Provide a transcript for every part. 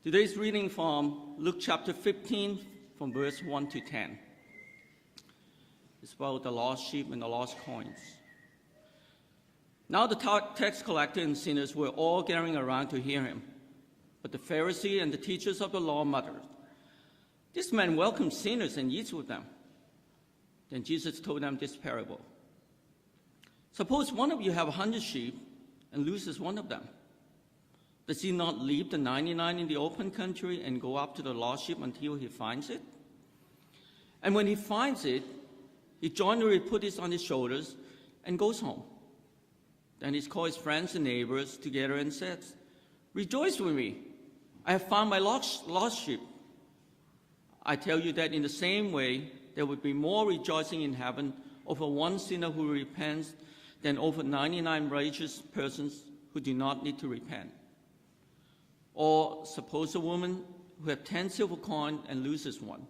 Today's reading from Luke chapter 15, from verse 1 to 10. It's about the lost sheep and the lost coins. Now the tax collector and sinners were all gathering around to hear him. But the Pharisee and the teachers of the law muttered, "This man welcomes sinners and eats with them." Then Jesus told them this parable. Suppose one of you have 100 sheep and loses one of them. Does he not leave the 99 in the open country and go up to the lost sheep until he finds it? And when he finds it, he joyfully puts it on his shoulders and goes home. Then he calls his friends and neighbors together and says, "Rejoice with me, I have found my lost sheep." I tell you that in the same way, there will be more rejoicing in heaven over one sinner who repents than over 99 righteous persons who do not need to repent. Or suppose a woman who has 10 silver coins and loses one.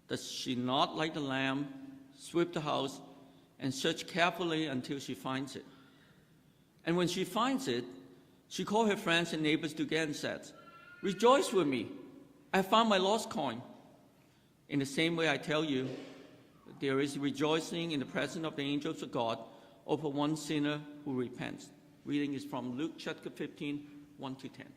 Does she not, like the lamb, sweep the house and search carefully until she finds it? And when she finds it, she calls her friends and neighbors together and says, "Rejoice with me, I have found my lost coin." In the same way, I tell you, there is rejoicing in the presence of the angels of God over one sinner who repents. Reading is from Luke chapter 15, 1 to 10.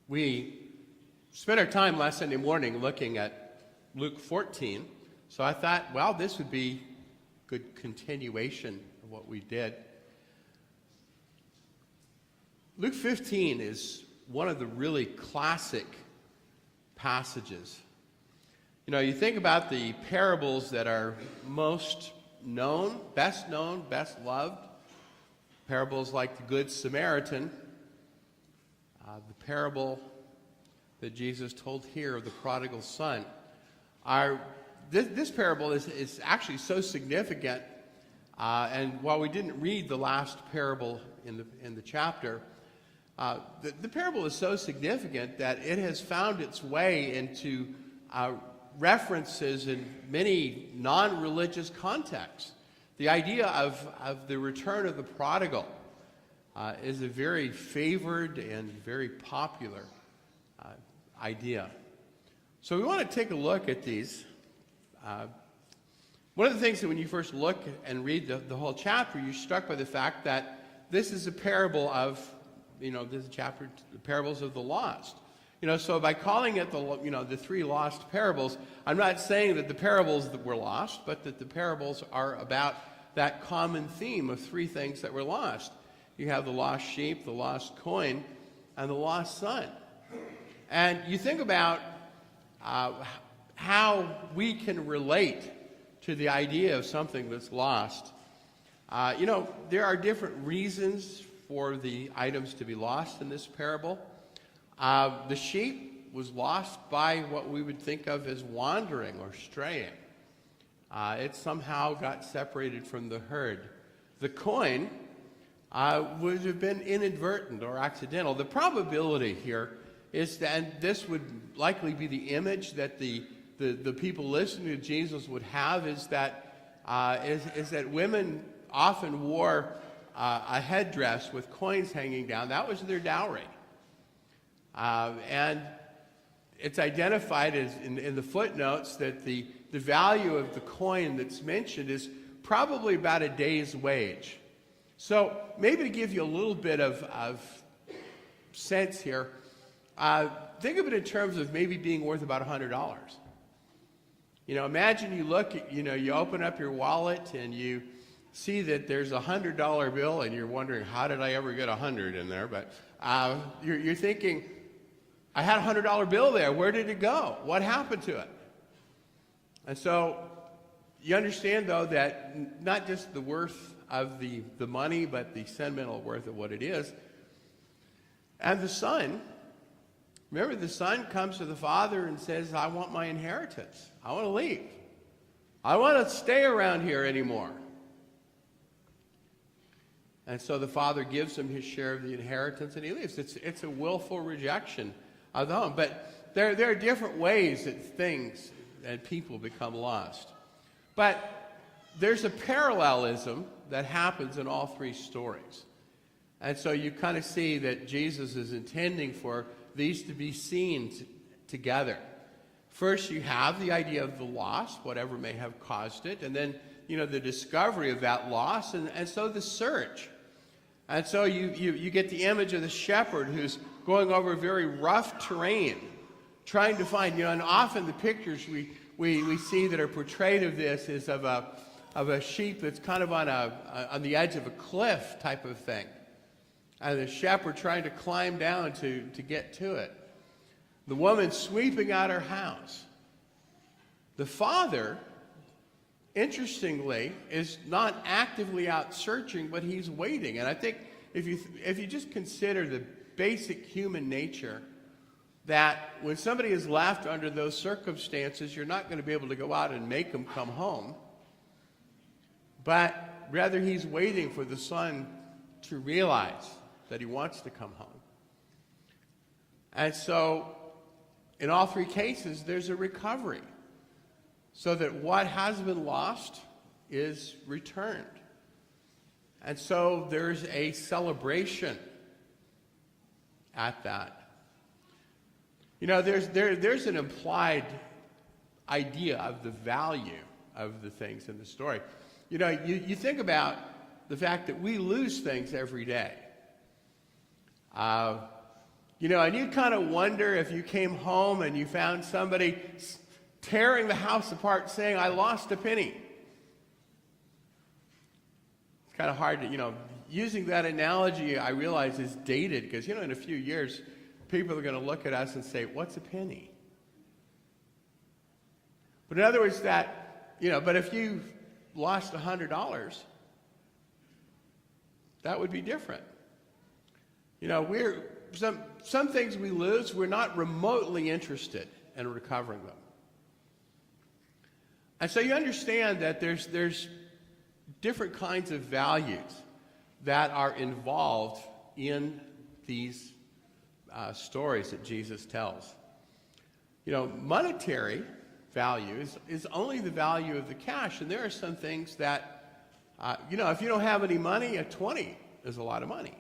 We spent our time last Sunday morning looking at Luke 14, so I thought, well, this would be a good continuation of what we did. Luke 15 is one of the really classic passages. You know, you think about the parables that are most known, best loved, parables like the Good Samaritan, the parable that Jesus told here of the prodigal son. This parable is actually so significant, and while we didn't read the last parable in the chapter, the parable is so significant that it has found its way into references in many non-religious contexts. The idea of the return of the prodigal is a very favored and very popular idea. So we want to take a look at these. One of the things that when you first look and read the whole chapter, you're struck by the fact that this is a parable of, this chapter, the parables of the lost. So by calling it the three lost parables, I'm not saying that the parables that were lost, but that the parables are about that common theme of three things that were lost. You have the lost sheep, the lost coin, and the lost son. And you think about how we can relate to the idea of something that's lost. There are different reasons for the items to be lost in this parable. The sheep was lost by what we would think of as wandering or straying. It somehow got separated from the herd. The coin would have been inadvertent or accidental. The probability here is that, and this would likely be the image that the people listening to Jesus would have, is that women often wore a headdress with coins hanging down. That was their dowry. And it's identified as in the footnotes that the value of the coin that's mentioned is probably about a day's wage. So maybe to give you a little bit of sense here, think of it in terms of maybe being worth about $100. Imagine you look, you open up your wallet and you see that there's a $100 bill and you're wondering, how did I ever get 100 in there? But you're thinking, I had a $100 bill there. Where did it go? What happened to it? And so you understand, though, that not just the worth of the money, but the sentimental worth of what it is. And the son, remember, the son comes to the father and says, "I want my inheritance. I want to leave. I want to stay around here anymore." And so the father gives him his share of the inheritance and he leaves. It's a willful rejection of the home. But there are different ways that things and people become lost. But there's a parallelism that happens in all three stories. And so you kind of see that Jesus is intending for these to be seen together. First, you have the idea of the loss, whatever may have caused it, and then, the discovery of that loss, and so the search. And so you get the image of the shepherd who's going over very rough terrain, trying to find, and often the pictures we see that are portrayed of this is of a sheep that's kind of on the edge of a cliff type of thing. And the shepherd trying to climb down to get to it. The woman sweeping out her house. The father, interestingly, is not actively out searching, but he's waiting. And I think if you just consider the basic human nature, that when somebody is left under those circumstances, you're not going to be able to go out and make them come home. But rather he's waiting for the son to realize that he wants to come home. And so in all three cases, there's a recovery, so that what has been lost is returned. And so there's a celebration at that. There's an implied idea of the value of the things in the story. You think about the fact that we lose things every day. And you kind of wonder if you came home and you found somebody tearing the house apart saying, "I lost a penny." It's kind of hard to, using that analogy, I realize is dated because, in a few years, people are going to look at us and say, "What's a penny?" But in other words, but if you lost $100, that would be different. Some things we lose, we're not remotely interested in recovering them. And so you understand that there's different kinds of values that are involved in these stories that Jesus tells. Monetary value is only the value of the cash, and there are some things that, if you don't have any money, a 20 is a lot of money.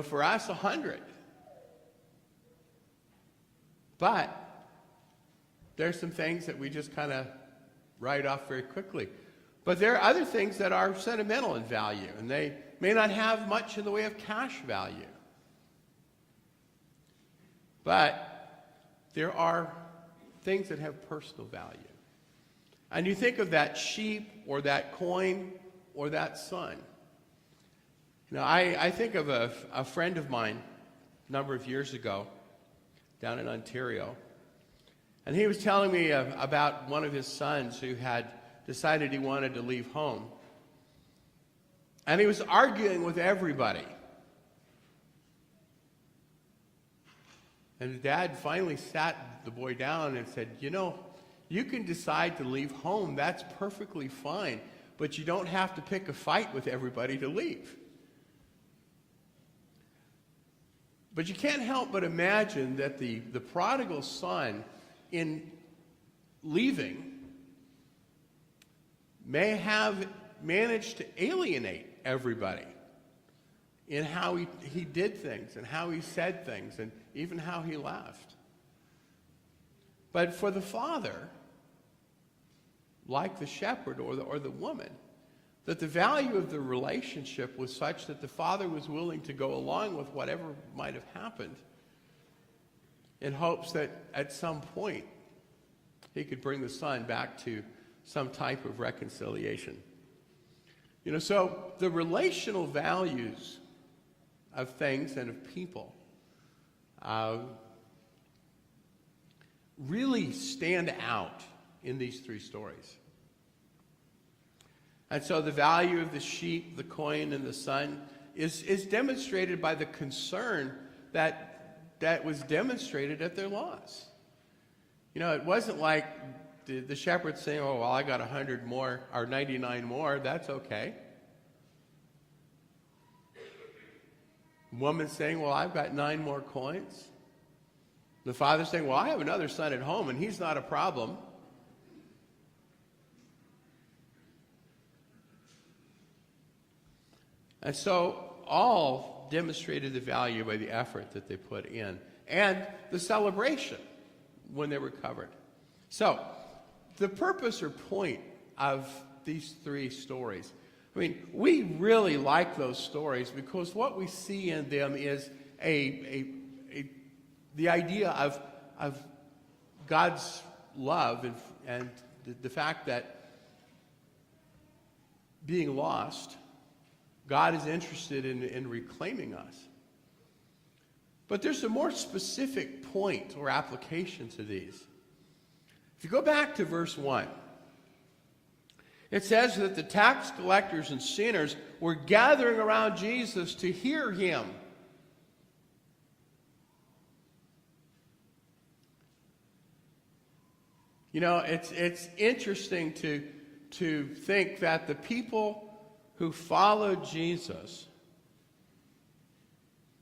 For us, 100. But there's some things that we just kind of write off very quickly. But there are other things that are sentimental in value, and they may not have much in the way of cash value. But there are things that have personal value. And you think of that sheep or that coin or that son. I think of a friend of mine a number of years ago down in Ontario. And he was telling me about one of his sons who had decided he wanted to leave home. And he was arguing with everybody. And his dad finally sat the boy down and said, you can decide to leave home. That's perfectly fine. But you don't have to pick a fight with everybody to leave. But you can't help but imagine that the prodigal son, in leaving, may have managed to alienate everybody in how he did things and how he said things and even how he left. But for the father, like the shepherd or the woman, that the value of the relationship was such that the father was willing to go along with whatever might have happened in hopes that at some point he could bring the son back to some type of reconciliation. So the relational values of things and of people really stand out in these three stories. And so the value of the sheep, the coin, and the son is demonstrated by the concern that was demonstrated at their loss. It wasn't like the shepherd saying, oh, well, I got 100 more, or 99 more, that's okay. Woman saying, well, I've got 9 more coins. The father saying, well, I have another son at home, and he's not a problem. And so all demonstrated the value by the effort that they put in and the celebration when they recovered. So the purpose or point of these 3 stories, I mean, we really like those stories because what we see in them is the idea of God's love and the fact that being lost, God is interested in reclaiming us. But there's a more specific point or application to these. If you go back to verse 1, it says that the tax collectors and sinners were gathering around Jesus to hear him. You know, it's interesting to think that the people who followed Jesus,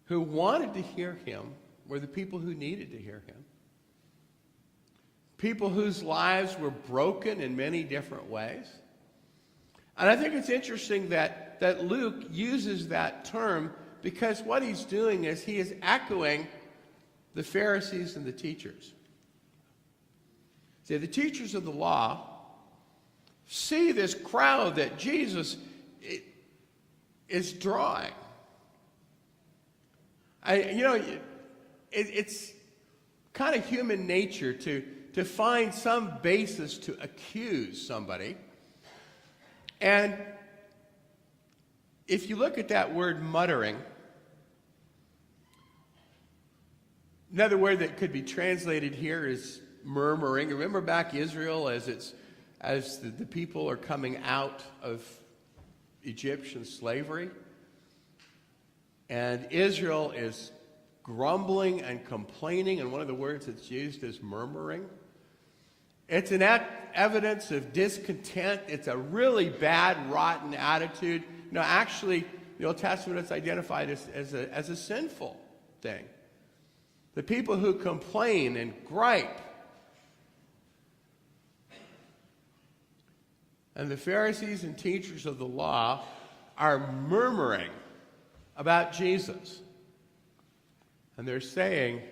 who wanted to hear him, were the people who needed to hear him. People whose lives were broken in many different ways. And I think it's interesting that Luke uses that term because what he's doing is he is echoing the Pharisees and the teachers. See, the teachers of the law see this crowd that Jesus is drawing. It's kind of human nature to find some basis to accuse somebody. And if you look at that word muttering, another word that could be translated here is murmuring. Remember back Israel as the people are coming out of Egyptian slavery, and Israel is grumbling and complaining, and one of the words that's used is murmuring. It's an evidence of discontent. It's a really bad, rotten attitude. You know, actually, the Old Testament is identified as a sinful thing. The people who complain and gripe. And the Pharisees and teachers of the law are murmuring about Jesus. And they're saying,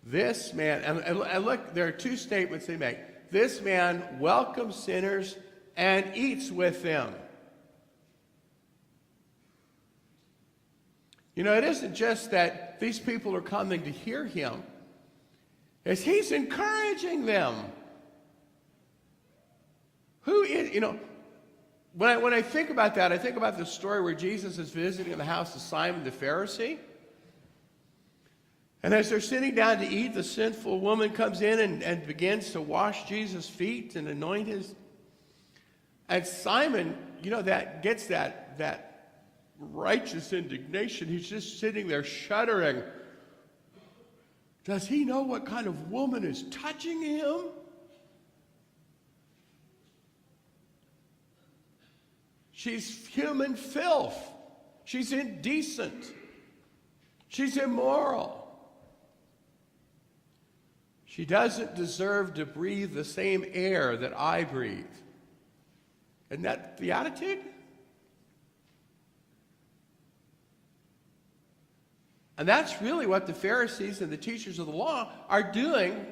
this man, and look, there are 2 statements they make. This man welcomes sinners and eats with them. You know, it isn't just that these people are coming to hear him. It's he's encouraging them. Who is, you know, when I think about that, I think about the story where Jesus is visiting the house of Simon the Pharisee. And as they're sitting down to eat, the sinful woman comes in and begins to wash Jesus' feet and anoint his. And Simon, you know, that gets that righteous indignation. He's just sitting there shuddering. Does he know what kind of woman is touching him? She's human filth. She's indecent. She's immoral. She doesn't deserve to breathe the same air that I breathe. Isn't that the attitude? And that's really what the Pharisees and the teachers of the law are doing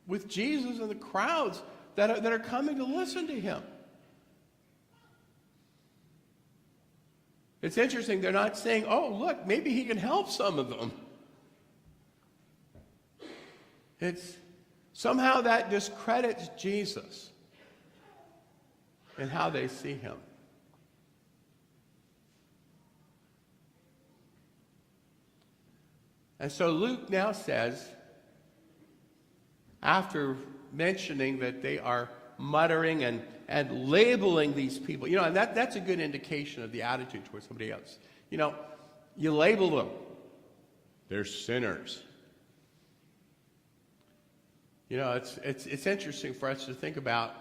with Jesus and the crowds that are coming to listen to him. It's interesting, they're not saying, oh, look, maybe he can help some of them. It's somehow that discredits Jesus and how they see him. And so Luke now says, after mentioning that they are muttering and labeling these people, you know, and that's a good indication of the attitude towards somebody else. You know, you label them. They're sinners. You know, it's interesting for us to think about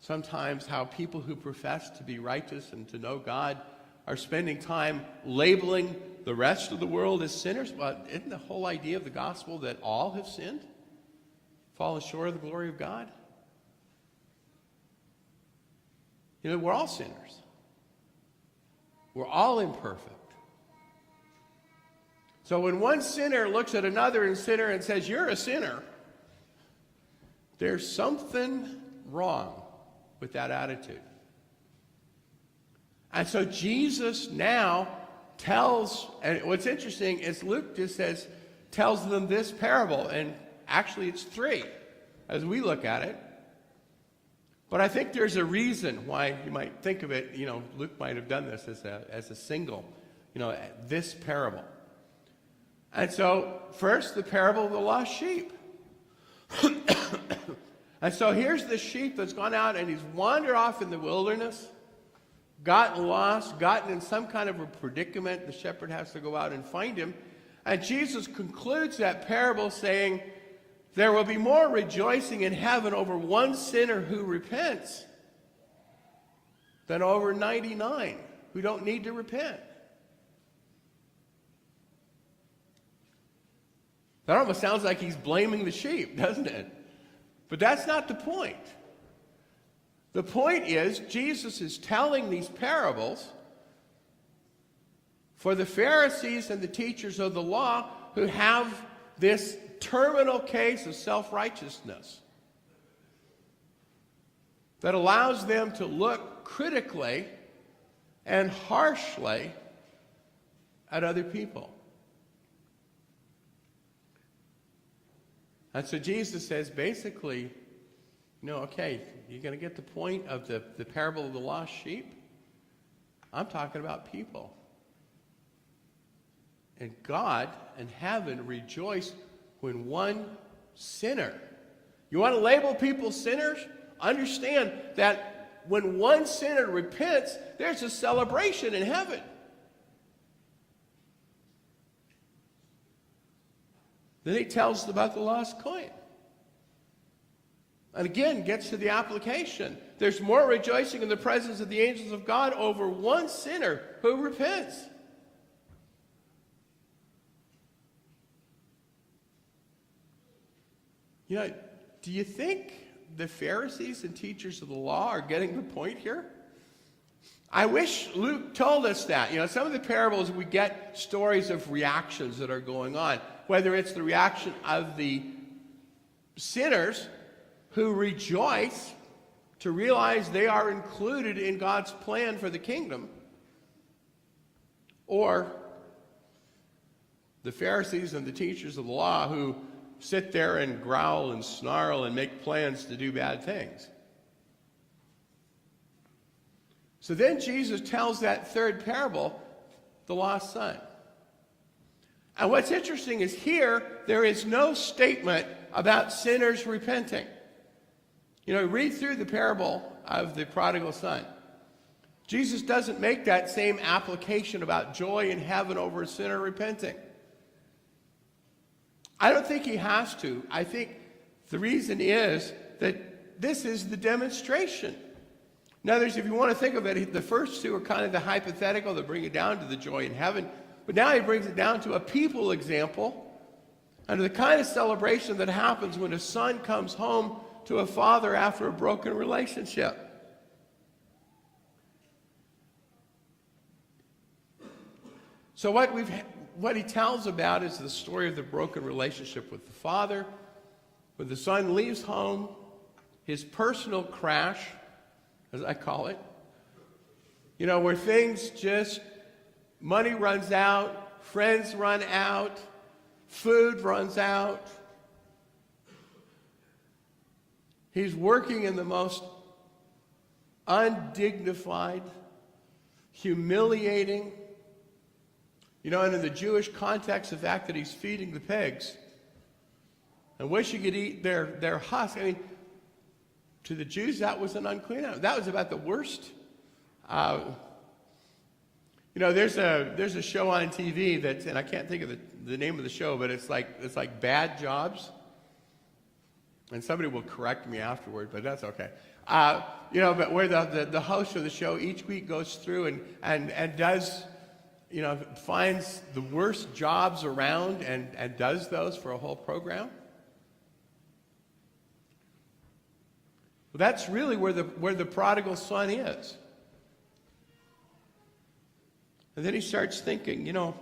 sometimes how people who profess to be righteous and to know God are spending time labeling the rest of the world as sinners. Well, isn't the whole idea of the gospel that all have sinned, fallen short of the glory of God? You know, we're all sinners. We're all imperfect. So when one sinner looks at another sinner and says, "You're a sinner," there's something wrong with that attitude. And so Jesus now tells, and what's interesting is Luke just tells them this parable, and actually it's 3 as we look at it. But I think there's a reason why you might think of it, you know, Luke might have done this as a single, you know, this parable. And so, first, the parable of the lost sheep. And so here's the sheep that's gone out and he's wandered off in the wilderness, gotten lost, gotten in some kind of a predicament. The shepherd has to go out and find him. And Jesus concludes that parable saying, there will be more rejoicing in heaven over one sinner who repents than over 99 who don't need to repent. That almost sounds like he's blaming the sheep, doesn't it? But that's not the point. The point is, Jesus is telling these parables for the Pharisees and the teachers of the law who have this terminal case of self-righteousness that allows them to look critically and harshly at other people. And so Jesus says, basically, you know, okay, you're going to get the point of the parable of the lost sheep? I'm talking about people. And God and heaven rejoice when one sinner. You want to label people sinners? Understand that when one sinner repents, there's a celebration in heaven. Then he tells us about the lost coin. And again, gets to the application. There's more rejoicing in the presence of the angels of God over one sinner who repents. You know, do you think the Pharisees and teachers of the law are getting the point here? I wish Luke told us that. You know, some of the parables we get stories of reactions that are going on, whether it's the reaction of the sinners who rejoice to realize they are included in God's plan for the kingdom, or the Pharisees and the teachers of the law who sit there and growl and snarl and make plans to do bad things. So then Jesus tells that third parable, the lost son. And what's interesting is here, there is no statement about sinners repenting. You know, read through the parable of the prodigal son. Jesus doesn't make that same application about joy in heaven over a sinner repenting. I don't think he has to. I think the reason is that this is the demonstration. In other words, if you want to think of it, the first two are kind of the hypothetical that bring it down to the joy in heaven. But now he brings it down to a people example and the kind of celebration that happens when a son comes home to a father after a broken relationship. So what he tells about is the story of the broken relationship with the father. When the son leaves home, his personal crash, as I call it, you know, where things just, money runs out, friends run out, food runs out. He's working in the most undignified, humiliating, you know, and in the Jewish context, the fact that he's feeding the pigs and wish he could eat their husk. I mean, to the Jews, that was an unclean animal. That was about the worst. You know, there's a show on TV that's, and I can't think of the name of the show, but it's like Bad Jobs. And somebody will correct me afterward, but that's okay. But where the host of the show each week goes through and does, finds the worst jobs around and does those for a whole program. Well, that's really where the prodigal son is. And then he starts thinking,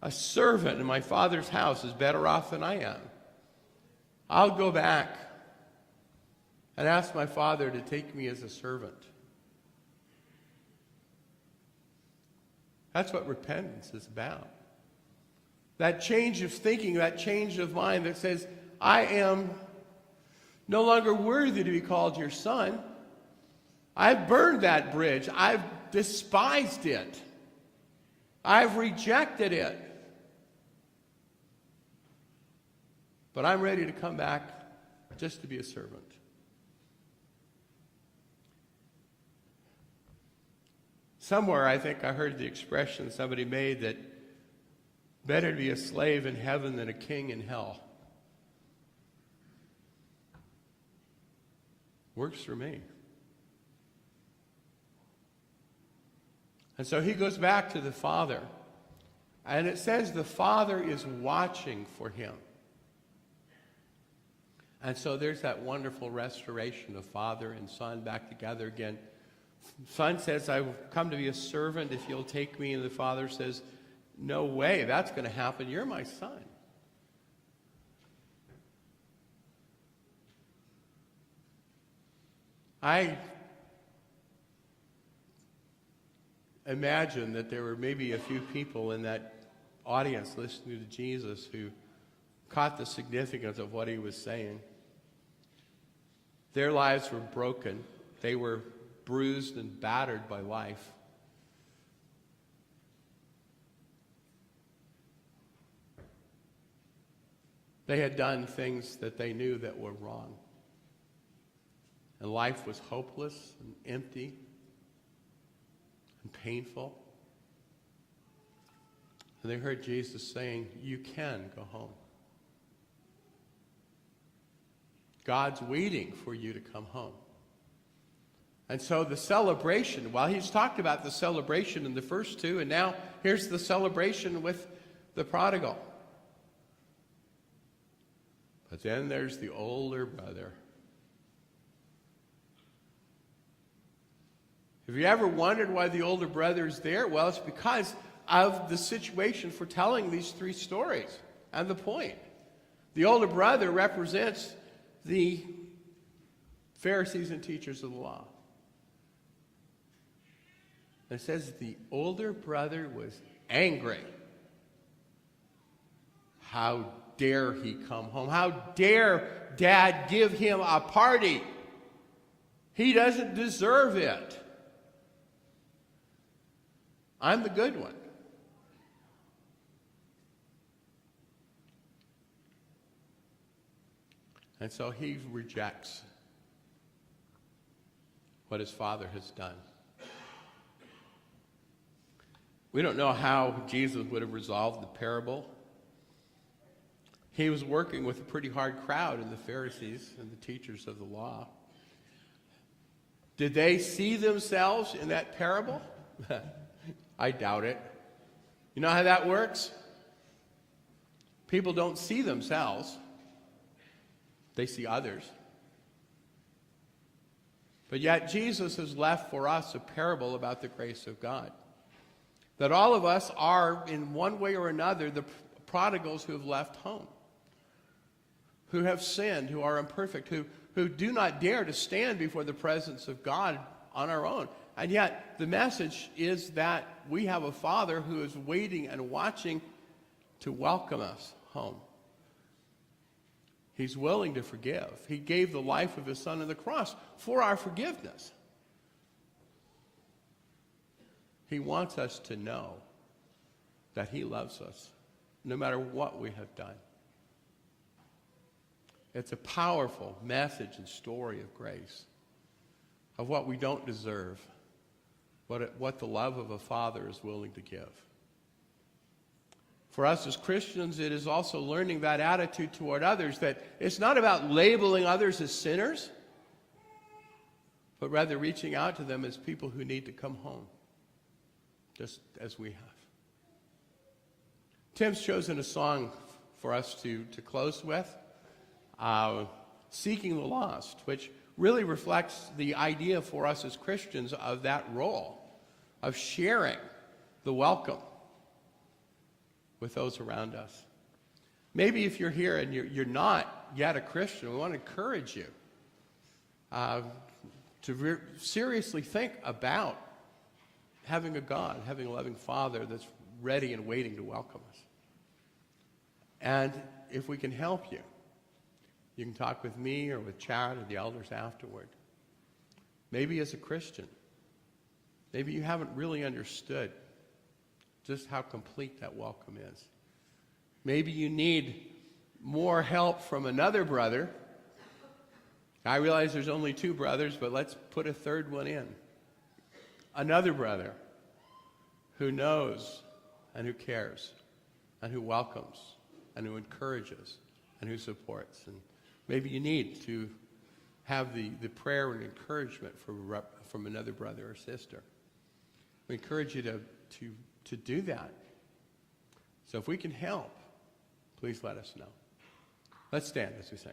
a servant in my father's house is better off than I am. I'll go back and ask my father to take me as a servant. That's what repentance is about. That change of thinking, that change of mind that says, I am no longer worthy to be called your son. I've burned that bridge. I've despised it. I've rejected it. But I'm ready to come back just to be a servant. Somewhere I think I heard the expression somebody made that better to be a slave in heaven than a king in hell. Works for me. And so he goes back to the Father. And it says the Father is watching for him. And so there's that wonderful restoration of Father and Son back together again. Son says, I've come to be a servant if you'll take me. And the Father says, no way, that's going to happen. You're my son. I imagine that there were maybe a few people in that audience listening to Jesus who caught the significance of what he was saying. Their lives were broken. They were bruised and battered by life. They had done things that they knew that were wrong. And life was hopeless and empty and painful. And they heard Jesus saying, you can go home. God's waiting for you to come home. And so the celebration, while he's talked about the celebration in the first two, and now here's the celebration with the prodigal. But then there's the older brother. Have you ever wondered why the older brother is there? Well, it's because of the situation for telling these three stories and the point. The older brother represents the Pharisees and teachers of the law. It says the older brother was angry. How dare he come home? How dare Dad give him a party? He doesn't deserve it. I'm the good one. And so he rejects what his father has done. We don't know how Jesus would have resolved the parable. He was working with a pretty hard crowd in the Pharisees and the teachers of the law. Did they see themselves in that parable? I doubt it. You know how that works? People don't see themselves. They see others. But yet Jesus has left for us a parable about the grace of God. That all of us are, in one way or another, the prodigals who have left home, who have sinned, who are imperfect, who do not dare to stand before the presence of God on our own. And yet the message is that we have a Father who is waiting and watching to welcome us home. He's willing to forgive. He gave the life of his Son on the cross for our forgiveness. He wants us to know that he loves us, no matter what we have done. It's a powerful message and story of grace, of what we don't deserve, what the love of a Father is willing to give. For us as Christians, it is also learning that attitude toward others, that it's not about labeling others as sinners, but rather reaching out to them as people who need to come home, just as we have. Tim's chosen a song for us to close with, Seeking the Lost, which really reflects the idea for us as Christians of that role, of sharing the welcome with those around us. Maybe if you're here and you're not yet a Christian, we want to encourage you to seriously think about having a God, having a loving Father that's ready and waiting to welcome us. And if we can help you, you can talk with me or with Chad or the elders afterward. Maybe as a Christian, maybe you haven't really understood just how complete that welcome is. Maybe you need more help from another brother. I realize there's only 2 brothers, but let's put a third one in. Another brother who knows and who cares and who welcomes and who encourages and who supports. And maybe you need to have the prayer and encouragement from another brother or sister. We encourage you to do that. So if we can help, please let us know. Let's stand as we sing.